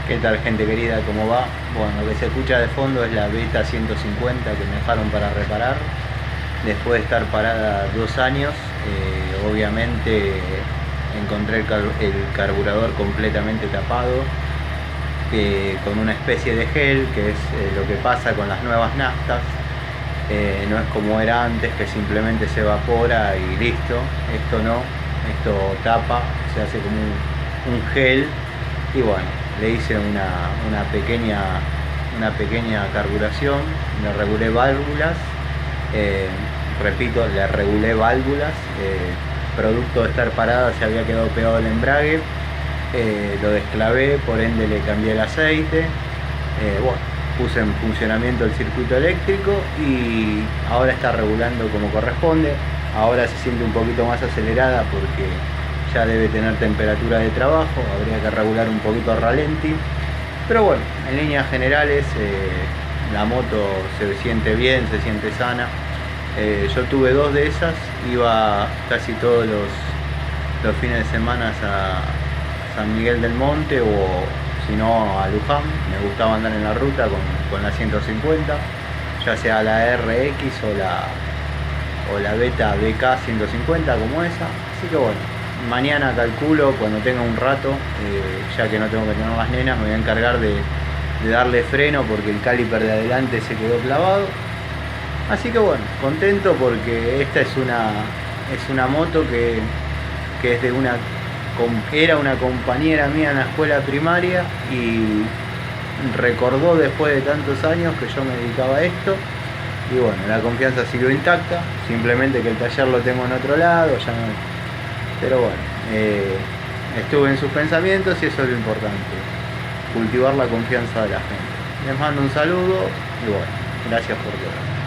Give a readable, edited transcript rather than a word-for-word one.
¿Qué tal, gente querida? ¿Cómo va? Bueno, lo que se escucha de fondo es la Beta 150 que me dejaron para reparar después de estar parada 2 años. Obviamente encontré el carburador completamente tapado, con una especie de gel, que es lo que pasa con las nuevas naftas. No es como era antes, que simplemente se evapora y listo. Esto no, esto tapa, se hace como un gel. Y bueno, le hice una pequeña carburación, le regulé válvulas, repito, le regulé válvulas. Producto de estar parada se había quedado pegado el embrague, lo desclavé, por ende le cambié el aceite. Bueno, puse en funcionamiento el circuito eléctrico y ahora está regulando como corresponde. Ahora se siente un poquito más acelerada porque ya debe tener temperatura de trabajo, habría que regular un poquito a ralenti, pero bueno, en líneas generales la moto se siente bien, se siente sana. Yo tuve dos de esas, iba casi todos los fines de semana a San Miguel del Monte, o si no a Luján. Me gustaba andar en la ruta con la 150, ya sea la RX o la Beta BK 150 como esa. Así que bueno, mañana calculo, cuando tenga un rato, ya que no tengo que tener las nenas, me voy a encargar de darle freno porque el caliper de adelante se quedó clavado. Así que bueno, contento porque esta es una moto que es de era una compañera mía en la escuela primaria y recordó después de tantos años que yo me dedicaba a esto. Y bueno, la confianza siguió intacta, simplemente que el taller lo tengo en otro lado, ya no. Pero bueno, estuve en sus pensamientos y eso es lo importante, cultivar la confianza de la gente. Les mando un saludo y bueno, gracias por todo.